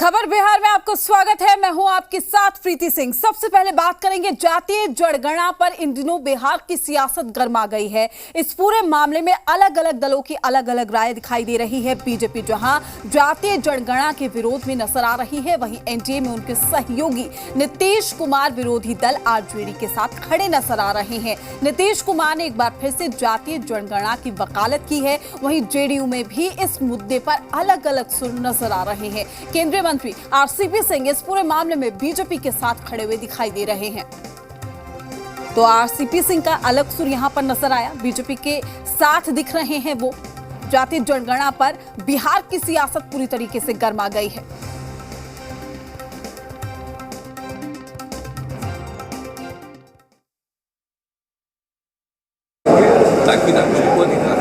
खबर बिहार में आपको स्वागत है। मैं हूं आपके साथ प्रीति सिंह। सबसे पहले बात करेंगे जातीय जनगणना पर। इन दिनों बिहार की सियासत गर्मा गई है। इस पूरे मामले में अलग अलग दलों की अलग अलग राय दिखाई दे रही है। बीजेपी जहां जातीय जनगणना के विरोध में नजर आ रही है, वहीं एनडीए में उनके सहयोगी नीतीश कुमार विरोधी दल आरजेडी के साथ खड़े नजर आ रहे हैं। नीतीश कुमार ने एक बार फिर से जातीय जनगणना की वकालत की है। वहीं जेडीयू में भी इस मुद्दे पर अलग अलग सुर नजर आ रहे हैं। केंद्रीय मंत्री आरसीपी सिंह इस पूरे मामले में बीजेपी के साथ खड़े हुए दिखाई दे रहे हैं। तो आरसीपी सिंह का अलग सुर यहां पर नजर आया, बीजेपी के साथ दिख रहे हैं वो। जातीय जनगणना पर बिहार की सियासत पूरी तरीके से गर्मा गई है। ताकि राज्यों को अधिकार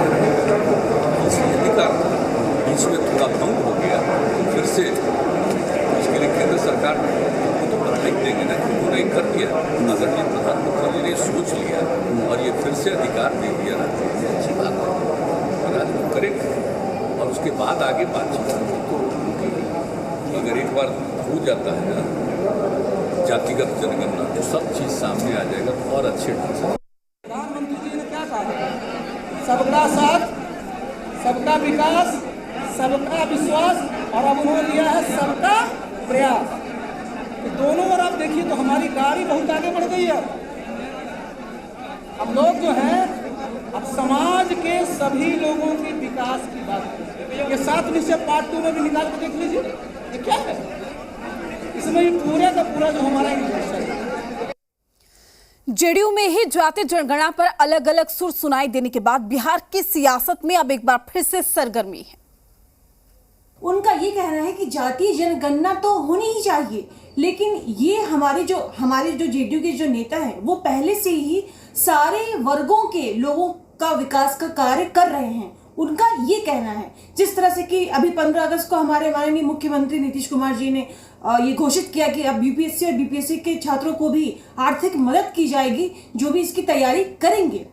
बीच में थोड़ा भंग हो गया, फिर से इसके लिए केंद्र सरकार को तो बधाई देंगे ना कि उन्होंने कर दिया। आदरणीय प्रधानमंत्री ने सोच लिया और ये फिर से अधिकार दे दिया ना, अच्छी बात है, राज्य करेंगे और उसके बाद आगे बातचीत होगी। अगर एक बार हो जाता है ना जातिगत जनगणना तो सब चीज़ सामने आ जाएगा और अच्छे ढंग से। प्रधानमंत्री जी ने क्या कहा? सबका साथ, सबका विकास, सबका विश्वास, और अब उन्होंने लिया है सबका प्रयास। तो दोनों ओर आप देखिए तो हमारी गाड़ी बहुत आगे बढ़ गई है। हम लोग जो हैं अब समाज के सभी लोगों के विकास की बात करते हैं। ये 7 विषय पार्ट 2 में भी निकाल के देख लीजिए, ये क्या है? इसमें ये पूरे का पूरा जो हमारा इंटरेस्ट है। जेडीयू में ही जातीय जनगणना पर अलग अलग सुर सुनाई देने के बाद बिहार की सियासत में अब एक बार फिर से सरगर्मी है। उनका ये कहना है कि जातीय जनगणना तो होनी ही चाहिए, लेकिन ये हमारे जो जेडीयू के जो नेता हैं वो पहले से ही सारे वर्गों के लोगों का विकास का कार्य कर रहे हैं। उनका ये कहना है, जिस तरह से कि अभी 15 अगस्त को हमारे माननीय मुख्यमंत्री नीतीश कुमार जी ने ये घोषित किया कि अब यूपीएससी और बीपीएससी के छात्रों को भी आर्थिक मदद की जाएगी जो भी इसकी तैयारी करेंगे।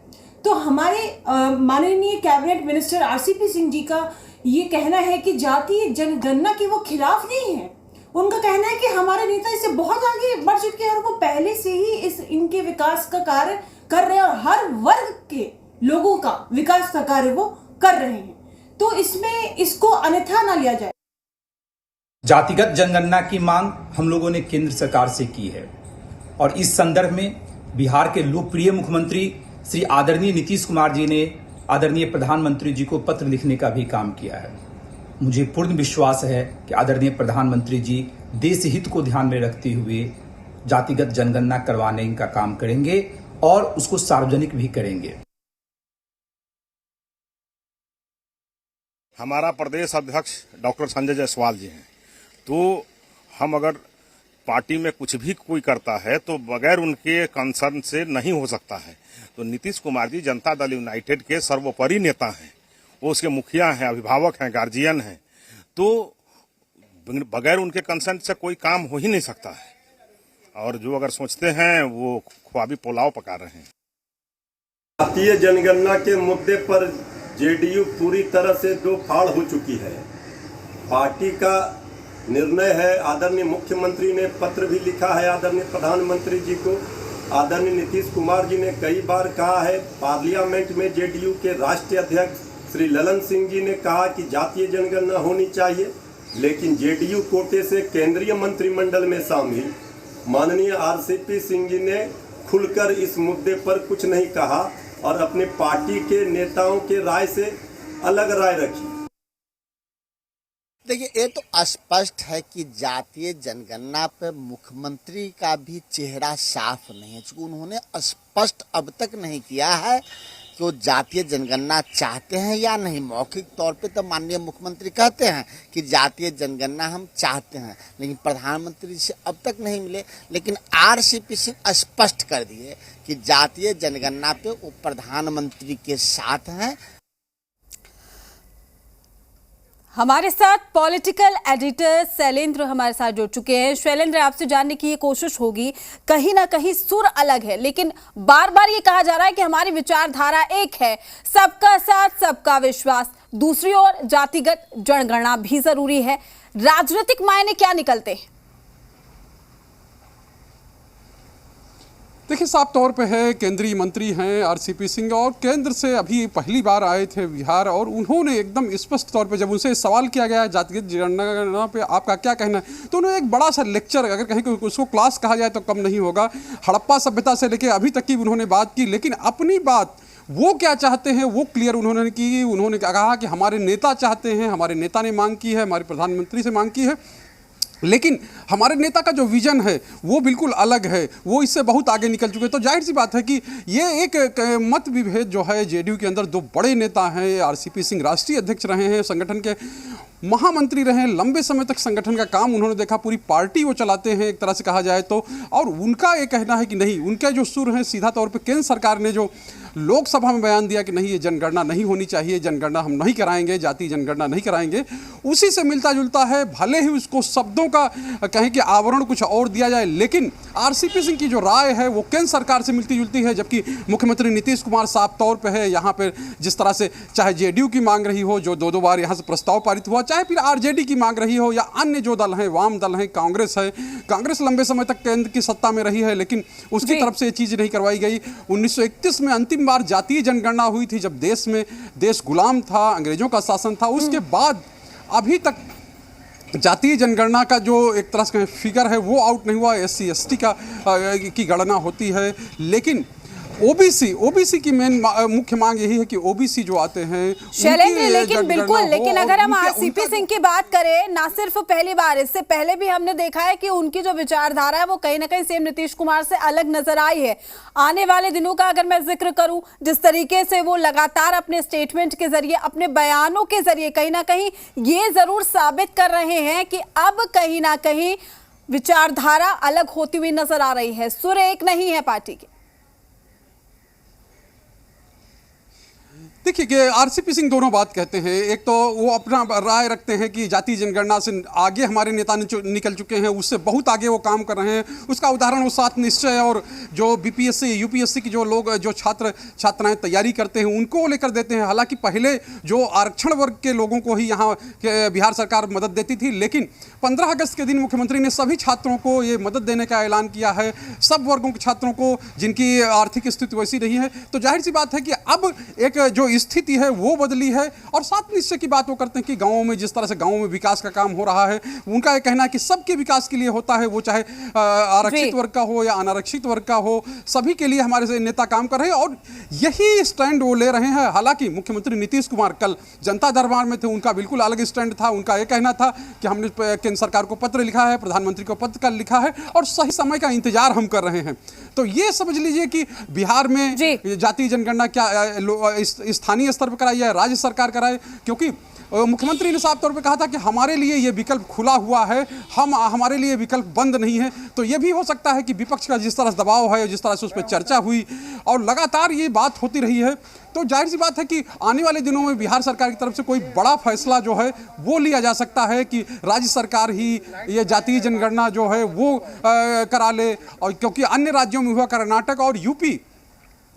तो हमारे माननीय cabinet minister RCP Singh ji का ये कहना है कि जातीय जनगणना के वो खिलाफ नहीं है। उनका कहना है कि हमारे नेता इससे बहुत आगे बढ़ चुके हैं और वो पहले से ही इनके विकास का कार्य कर रहे हैं और हर वर्ग के लोगों का विकास का कार्य वो कर रहे हैं। तो इसमें इसको अन्यथा ना लिया जाए। जातिगत जनगणना की मांग हम लोगों ने केंद्र सरकार से की है और इस संदर्भ में बिहार के लोकप्रिय मुख्यमंत्री श्री आदरणीय नीतीश कुमार जी ने आदरणीय प्रधानमंत्री जी को पत्र लिखने का भी काम किया है। मुझे पूर्ण विश्वास है कि आदरणीय प्रधानमंत्री जी देश हित को ध्यान में रखते हुए जातिगत जनगणना करवाने का काम करेंगे और उसको सार्वजनिक भी करेंगे। हमारा प्रदेश अध्यक्ष डॉक्टर संजय जायसवाल जी हैं, तो हम अगर पार्टी में कुछ भी कोई करता है तो बगैर उनके कंसर्न से नहीं हो सकता है। तो नीतीश कुमार जी जनता दल यूनाइटेड के सर्वोपरि नेता हैं, वो उसके मुखिया हैं, अभिभावक हैं, गार्जियन हैं, तो बगैर उनके कंसर्न से कोई काम हो ही नहीं सकता है। और जो अगर सोचते हैं वो ख्वाबी पुलाव पका रहे हैं। जातीय जनगणना के मुद्दे पर जेडीयू पूरी तरह से दो फाड़ हो चुकी है। पार्टी का निर्णय है, आदरणीय मुख्यमंत्री ने पत्र भी लिखा है आदरणीय प्रधानमंत्री जी को। आदरणीय नीतीश कुमार जी ने कई बार कहा है। पार्लियामेंट में जेडीयू के राष्ट्रीय अध्यक्ष श्री ललन सिंह जी ने कहा कि जातीय जनगणना होनी चाहिए, लेकिन जेडीयू कोटे से केंद्रीय मंत्रिमंडल में शामिल माननीय आरसीपी सिंह जी ने खुलकर इस मुद्दे पर कुछ नहीं कहा और अपने पार्टी के नेताओं के राय से अलग राय रखी। देखिए, ये तो स्पष्ट है कि जातीय जनगणना पर मुख्यमंत्री का भी चेहरा साफ नहीं है, क्योंकि उन्होंने स्पष्ट अब तक नहीं किया है कि वो जातीय जनगणना चाहते हैं या नहीं। मौखिक तौर पे तो माननीय मुख्यमंत्री कहते हैं कि जातीय जनगणना हम चाहते हैं, लेकिन प्रधानमंत्री से अब तक नहीं मिले। लेकिन आरसीपी सिंह स्पष्ट कर दिए कि जातीय जनगणना पे वो प्रधानमंत्री के साथ हैं। हमारे साथ पॉलिटिकल एडिटर शैलेंद्र हमारे साथ जुड़ चुके हैं। शैलेंद्र, आपसे जानने की ये कोशिश होगी, कहीं ना कहीं सुर अलग है, लेकिन बार बार ये कहा जा रहा है कि हमारी विचारधारा एक है, सबका साथ सबका विश्वास। दूसरी ओर जातिगत जनगणना भी जरूरी है। राजनीतिक मायने क्या निकलते हैं? देखिए, साफ तौर पे है, केंद्रीय मंत्री हैं आरसीपी सिंह और केंद्र से अभी पहली बार आए थे बिहार, और उन्होंने एकदम स्पष्ट तौर पे जब उनसे सवाल किया गया जातिगत जनगणना पे आपका क्या कहना है, तो उन्होंने एक बड़ा सा लेक्चर, अगर कहीं को उसको क्लास कहा जाए तो कम नहीं होगा, हड़प्पा सभ्यता से लेकर अभी तक की उन्होंने बात की। लेकिन अपनी बात वो क्या चाहते हैं वो क्लियर उन्होंने की। उन्होंने कहा कि हमारे नेता चाहते हैं, हमारे नेता ने मांग की है, हमारे प्रधानमंत्री से मांग की है, लेकिन हमारे नेता का जो विजन है वो बिल्कुल अलग है, वो इससे बहुत आगे निकल चुके हैं। तो जाहिर सी बात है कि ये एक मत विभेद जो है जेडीयू के अंदर, दो बड़े नेता हैं, आरसीपी सिंह राष्ट्रीय अध्यक्ष रहे हैं, संगठन के महामंत्री रहे हैं, लंबे समय तक संगठन का काम उन्होंने देखा, पूरी पार्टी वो चलाते हैं एक तरह से कहा जाए तो, और उनका ये कहना है कि नहीं, उनके जो सुर हैं सीधा तौर पे केंद्र सरकार ने जो लोकसभा में बयान दिया कि नहीं, ये जनगणना नहीं होनी चाहिए, जनगणना हम नहीं कराएंगे, जाति जनगणना नहीं कराएंगे, उसी से मिलता जुलता है। भले ही उसको शब्दों का कहें कि आवरण कुछ और दिया जाए, लेकिन आरसीपी सिंह की जो राय है वो केंद्र सरकार से मिलती जुलती है, जबकि मुख्यमंत्री नीतीश कुमार साफ तौर पर है यहाँ पर, जिस तरह से चाहे जेडीयू की मांग रही हो, जो दो बार यहाँ से प्रस्ताव पारित हुआ, चाहे फिर आरजेडी की मांग रही हो, या अन्य जो दल हैं, वाम दल हैं, कांग्रेस है, कांग्रेस लंबे समय तक केंद्र की सत्ता में रही है, लेकिन उसकी तरफ से ये चीज़ नहीं करवाई गई। 1931 में अंतिम बार जातीय जनगणना हुई थी, जब देश गुलाम था, अंग्रेजों का शासन था। उसके बाद अभी तक जातीय जनगणना का जो एक तरह से फिगर है वो आउट नहीं हुआ। SC ST की गणना होती है, लेकिन ओबीसी की मेन मुख्य मांग यही है कि ओबीसी जो आते हैं शैलेंद्र, लेकिन बिल्कुल, लेकिन अगर हम आरसीपी सिंह की बात करें, ना सिर्फ पहली बार, इससे पहले भी हमने देखा है कि उनकी जो विचारधारा है वो कहीं ना कहीं सीएम नीतीश कुमार से अलग नजर आई है। आने वाले दिनों का अगर मैं जिक्र करूं, जिस तरीके से वो लगातार अपने स्टेटमेंट के जरिए, अपने बयानों के जरिए कहीं ना कहीं ये जरूर साबित कर रहे हैं कि अब कहीं ना कहीं विचारधारा अलग होती हुई नजर आ रही है, सुर एक नहीं है पार्टी के। देखिए कि आरसीपी सिंह दोनों बात कहते हैं। एक तो वो अपना राय रखते हैं कि जातीय जनगणना से आगे हमारे नेता निकल चुके हैं, उससे बहुत आगे वो काम कर रहे हैं। उसका उदाहरण वो 7 निश्चय और जो बीपीएससी यूपीएससी की जो लोग, जो छात्राएं तैयारी करते हैं, उनको लेकर देते हैं। हालांकि पहले जो आरक्षण वर्ग के लोगों को ही यहाँ बिहार सरकार मदद देती थी, लेकिन 15 अगस्त के दिन मुख्यमंत्री ने सभी छात्रों को ये मदद देने का ऐलान किया है, सब वर्गों के छात्रों को जिनकी आर्थिक स्थिति वैसी नहीं है। तो जाहिर सी बात है कि अब एक जो स्थिति है वो बदली है। और 7 निश्चय की बात वो करते हैं कि गांवों में, जिस तरह से गांवों में विकास का काम हो रहा है, उनका ये कहना है कि सबके विकास के लिए होता है, वो चाहे आरक्षित वर्ग का हो या अनारक्षित वर्ग का हो, सभी के लिए हमारे से नेता काम कर रहे हैं, और यही स्टैंड वो ले रहे हैं। हालांकि मुख्यमंत्री नीतीश कुमार कल जनता दरबार में थे, उनका बिल्कुल अलग स्टैंड था। उनका यह कहना था कि हमने केंद्र सरकार को पत्र लिखा है, प्रधानमंत्री को पत्र कल लिखा है, और सही समय का इंतजार हम कर रहे हैं। तो ये समझ लीजिए कि बिहार में जातीय जनगणना क्या स्थानीय स्तर पर कराई जाए, राज्य सरकार कराए, क्योंकि मुख्यमंत्री ने साफ तौर पे कहा था कि हमारे लिए ये विकल्प खुला हुआ है, हमारे लिए विकल्प बंद नहीं है। तो ये भी हो सकता है कि विपक्ष का जिस तरह से दबाव है, जिस तरह से उस पर चर्चा हुई और लगातार ये बात होती रही है, तो जाहिर सी बात है कि आने वाले दिनों में बिहार सरकार की तरफ से कोई बड़ा फैसला जो है वो लिया जा सकता है कि राज्य सरकार ही ये जातीय जनगणना जो है वो करा ले। और क्योंकि अन्य राज्यों में हुआ, कर्नाटक और यूपी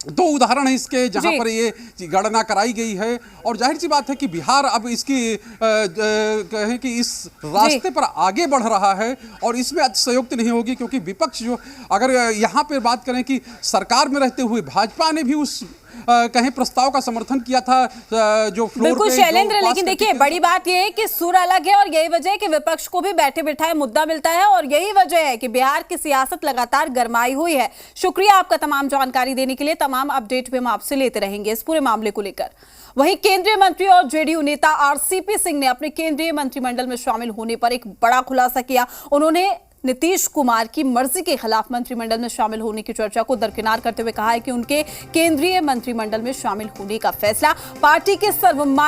2 उदाहरण है इसके, जहां पर ये गणना कराई गई है। और जाहिर सी बात है कि बिहार अब इसकी कहें कि इस रास्ते पर आगे बढ़ रहा है, और इसमें अतिशयोक्ति नहीं होगी, क्योंकि विपक्ष जो, अगर यहाँ पे बात करें कि सरकार में रहते हुए भाजपा ने भी उस कहीं प्रस्ताव का समर्थन किया था जो फ्लोर बिल्कुल शैलेंद्र, लेकिन देखिए बड़ी बात यह है कि सुर अलग है, और यही वजह है कि विपक्ष को भी बैठे बिठाए मुद्दा मिलता है, और यही वजह है कि बिहार की सियासत लगातार गरमाई हुई है। शुक्रिया आपका तमाम जानकारी देने के लिए, तमाम अपडेट भी हम आपसे लेते रहेंगे इस पूरे मामले को लेकर। वहीं केंद्रीय मंत्री और जेडीयू नेता आरसीपी सिंह ने अपने केंद्रीय मंत्रिमंडल में शामिल होने पर एक बड़ा खुलासा किया। उन्होंने नीतीश कुमार की मर्जी के खिलाफ मंत्रिमंडल में शामिल होने की चर्चा को दरकिनार करते हुए कहा है कि उनके केंद्रीय मंत्रिमंडल में शामिल होने का फैसला पार्टी के सर्वमान्य